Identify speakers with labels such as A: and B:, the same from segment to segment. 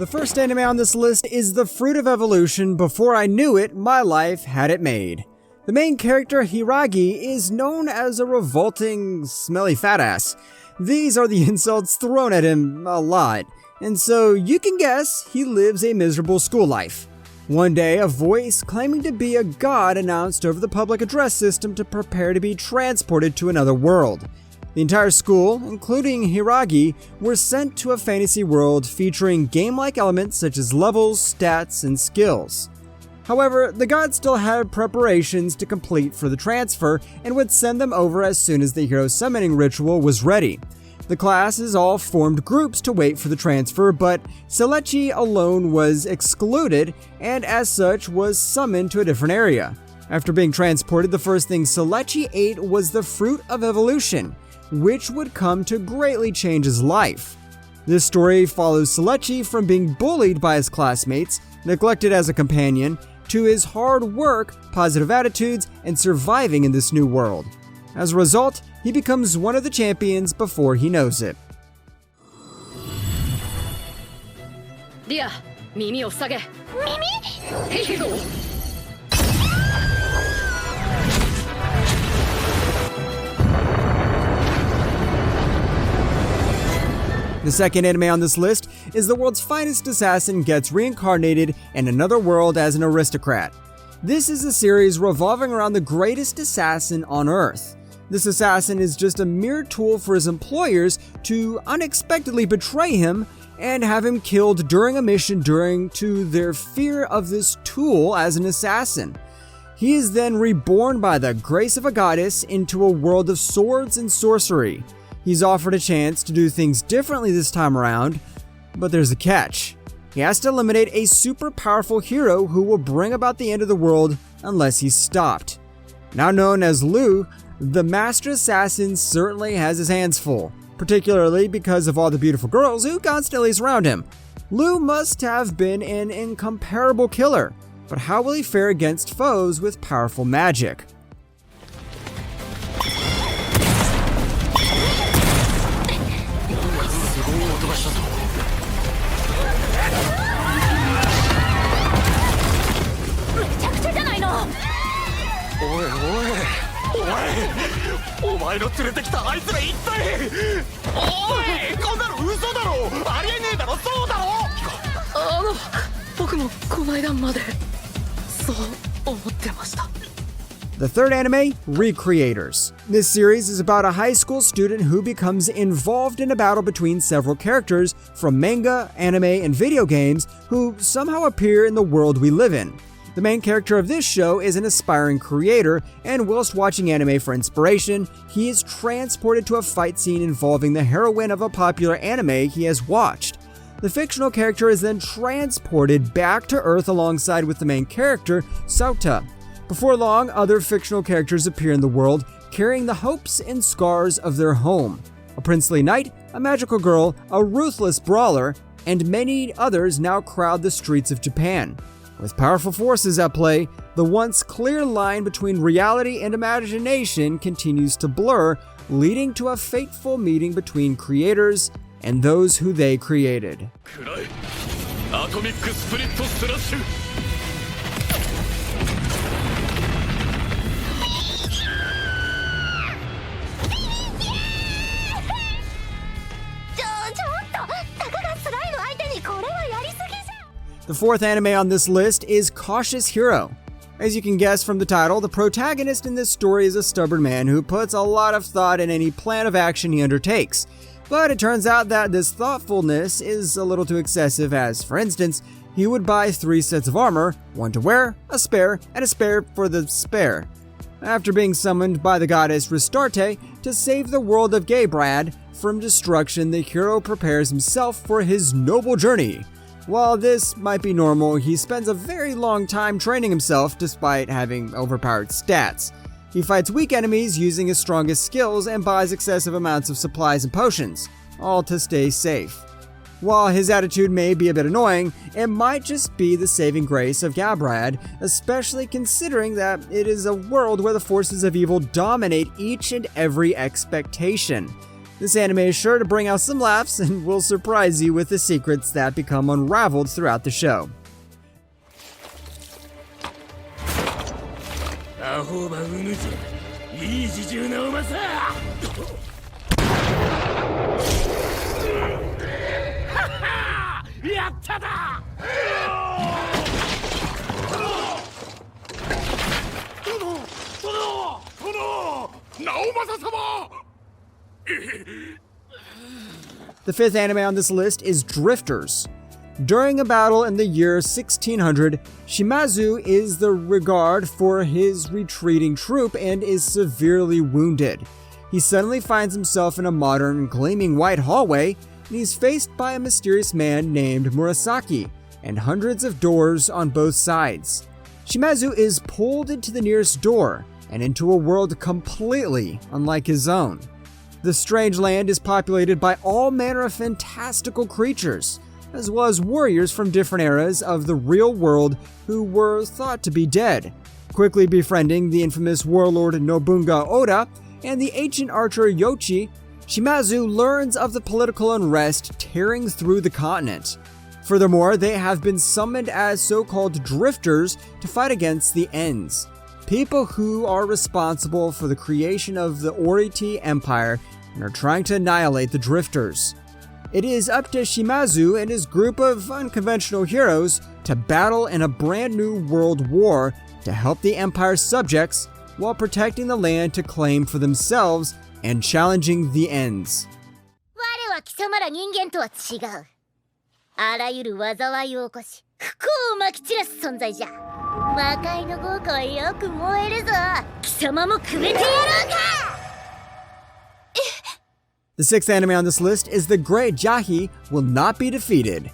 A: The first anime on this list is the fruit of evolution. Before I knew it, my life had it made. The main character, Hiragi, is known as a revolting, smelly fat ass. These are the insults thrown at him a lot, and so you can guess he lives a miserable school life. One day, a voice claiming to be a god announced over the public address system to prepare to be transported to another world. The entire school, including Hiragi, were sent to a fantasy world featuring game-like elements such as levels, stats, and skills. However, the god still had preparations to complete for the transfer and would send them over as soon as the hero summoning ritual was ready. The classes all formed groups to wait for the transfer, but Selechi alone was excluded and as such was summoned to a different area. After being transported, the first thing Selechi ate was the fruit of evolution, which would come to greatly change his life. This story follows Selechi from being bullied by his classmates, neglected as a companion, to his hard work, positive attitudes, and surviving in this new world. As a result, he becomes one of the champions before he knows it.
B: Dia, mimi o sage. Mimi?
A: The second anime on this list is the world's finest assassin gets reincarnated in another world as an aristocrat. This is a series revolving around the greatest assassin on Earth. This assassin is just a mere tool for his employers to unexpectedly betray him and have him killed during a mission due to their fear of this tool as an assassin. He is then reborn by the grace of a goddess into a world of swords and sorcery. He's offered a chance to do things differently this time around, but there's a catch. He has to eliminate a super powerful hero who will bring about the end of the world unless he's stopped. Now known as Lu, the master assassin certainly has his hands full, particularly because of all the beautiful girls who constantly surround him. Lu must have been an incomparable killer, but how will he fare against foes with powerful magic? The third anime, Recreators. This series is about a high school student who becomes involved in a battle between several characters from manga, anime, and video games who somehow appear in the world we live in. The main character of this show is an aspiring creator, and whilst watching anime for inspiration, he is transported to a fight scene involving the heroine of a popular anime he has watched. The fictional character is then transported back to Earth alongside with the main character, Sauta. Before long, other fictional characters appear in the world, carrying the hopes and scars of their home. A princely knight, a magical girl, a ruthless brawler, and many others now crowd the streets of Japan. With powerful forces at play, the once clear line between reality and imagination continues to blur, leading to a fateful meeting between creators and those who they created. The fourth anime on this list is Cautious Hero. As you can guess from the title, the protagonist in this story is a stubborn man who puts a lot of thought in any plan of action he undertakes. But it turns out that this thoughtfulness is a little too excessive, as, for instance, he would buy 3 sets of armor, one to wear, a spare, and a spare for the spare. After being summoned by the goddess Restarte to save the world of Gaybrad from destruction, the hero prepares himself for his noble journey. While this might be normal, he spends a very long time training himself despite having overpowered stats. He fights weak enemies using his strongest skills and buys excessive amounts of supplies and potions, all to stay safe. While his attitude may be a bit annoying, it might just be the saving grace of Gabrad, especially considering that it is a world where the forces of evil dominate each and every expectation. This anime is sure to bring out some laughs and will surprise you with the secrets that become unraveled throughout the show. The fifth anime on this list is Drifters. During a battle in the year 1600, Shimazu is the regard for his retreating troop and is severely wounded. He suddenly finds himself in a modern, gleaming white hallway, and he's faced by a mysterious man named Murasaki, and hundreds of doors on both sides. Shimazu is pulled into the nearest door, and into a world completely unlike his own. The strange land is populated by all manner of fantastical creatures, as well as warriors from different eras of the real world who were thought to be dead. Quickly befriending the infamous warlord Nobunaga Oda and the ancient archer Yoshi, Shimazu learns of the political unrest tearing through the continent. Furthermore, they have been summoned as so-called drifters to fight against the Ends, people who are responsible for the creation of the Oriti Empire and are trying to annihilate the drifters. It is up to Shimazu and his group of unconventional heroes to battle in a brand new world war to help the Empire's subjects while protecting the land to claim for themselves and challenging the Ends.
C: 我は貴様ら人間とは違う。あらゆる災いを起こし、不幸をまき散らす存在じゃ。魔界の豪華はよく燃えるぞ。貴様もくべてやろうか。
A: The sixth anime on this list is The Great Jockey Will Not Be Defeated.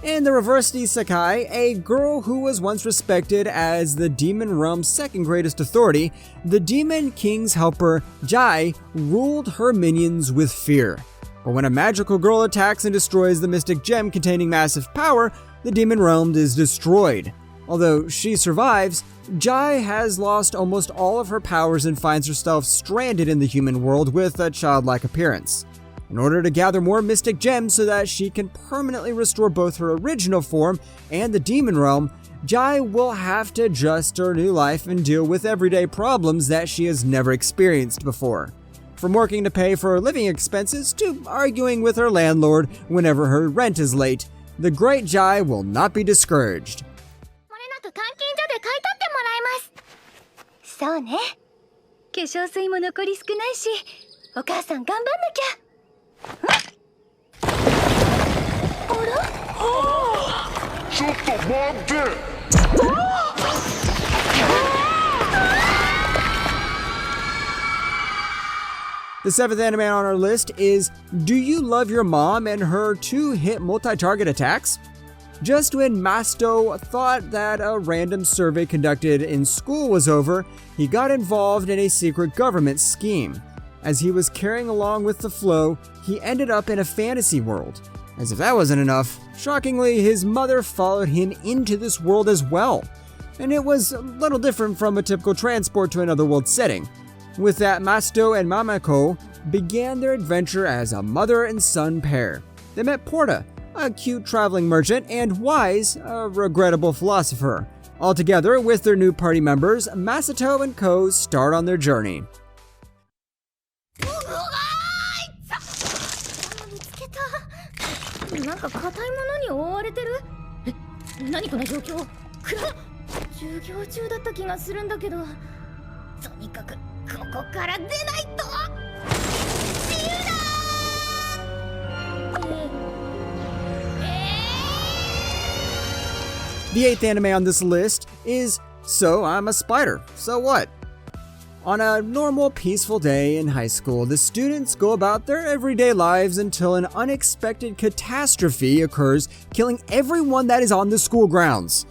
A: In the reverse Isekai, a girl who was once respected as the demon realm's second greatest authority, the demon king's helper, Jai, ruled her minions with fear. But when a magical girl attacks and destroys the mystic gem containing massive power, the demon realm is destroyed. Although she survives, Jai has lost almost all of her powers and finds herself stranded in the human world with a childlike appearance. In order to gather more mystic gems so that she can permanently restore both her original form and the demon realm, Jai will have to adjust to her new life and deal with everyday problems that she has never experienced before. From working to pay for her living expenses to arguing with her landlord whenever her rent is late, the Great Jai will not be discouraged.
C: 監禁所で買い取ってもらいます。そうね。化粧水も残り少ないし、お母さん頑張んなきゃ。あら？
D: ちょっと待って。
A: The seventh anime on our list is Do You Love Your Mom and Her 2-Hit Multi-Target Attacks? Just when Masto thought that a random survey conducted in school was over, he got involved in a secret government scheme. As he was carrying along with the flow, he ended up in a fantasy world. As if that wasn't enough, shockingly, his mother followed him into this world as well. And it was a little different from a typical transport to another world setting. With that, Masto and Mamako began their adventure as a mother and son pair. They met Porta, a cute traveling merchant, and Wise, a regrettable philosopher. Altogether, with their new party members, Masato and Ko start on their journey.
C: なんか硬いものに覆われてる。何この状況。授業中だった気がするんだけど。とにかくここから出ないと。自由だ。
A: The eighth anime on this list is So I'm a Spider, So What? On a normal, peaceful day in high school, the students go about their everyday lives until an unexpected catastrophe occurs, killing everyone that is on the school grounds.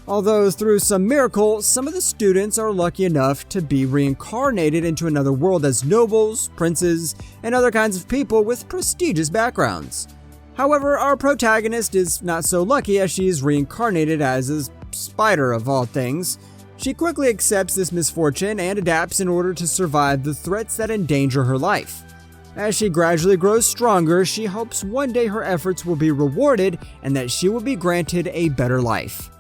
A: Although through some miracle, some of the students are lucky enough to be reincarnated into another world as nobles, princes, and other kinds of people with prestigious backgrounds. However, our protagonist is not so lucky as she is reincarnated as a spider of all things. She quickly accepts this misfortune and adapts in order to survive the threats that endanger her life. As she gradually grows stronger, she hopes one day her efforts will be rewarded and that she will be granted a better life.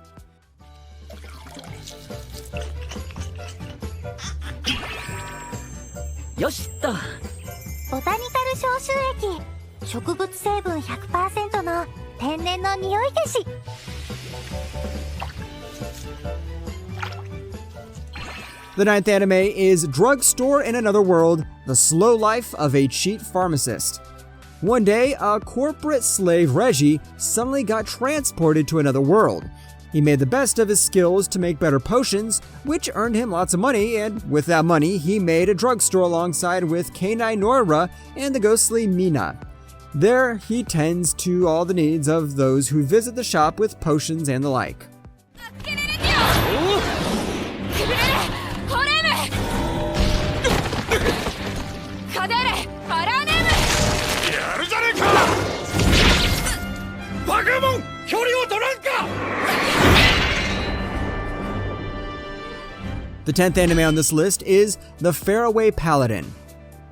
E: よしっと。
C: ボタニカル消臭液、植物成分 100% の天然の匂い消し。
A: The ninth anime is Drugstore in Another World, The Slow Life of a Cheat Pharmacist. One day, a corporate slave, Reggie, suddenly got transported to another world. He made the best of his skills to make better potions, which earned him lots of money, and with that money, he made a drugstore alongside with K9 Noira and the ghostly Mina. There, he tends to all the needs of those who visit the shop with potions and the like.
D: やるじゃねえかバカモン距離を取らんか
A: The 10th anime on this list is The Faraway Paladin.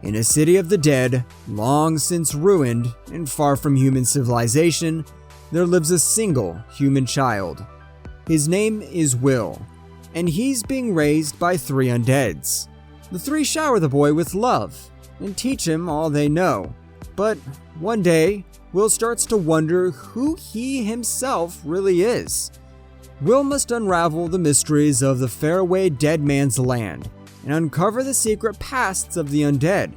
A: In a city of the dead, long since ruined and far from human civilization, there lives a single human child. His name is Will, and he's being raised by 3 undeads. The 3 shower the boy with love and teach him all they know. But one day, Will starts to wonder who he himself really is. Will must unravel the mysteries of the faraway dead man's land and uncover the secret pasts of the undead.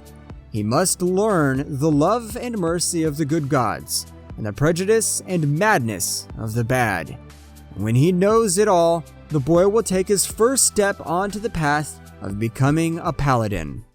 A: He must learn the love and mercy of the good gods and the prejudice and madness of the bad. When he knows it all, the boy will take his first step onto the path of becoming a paladin.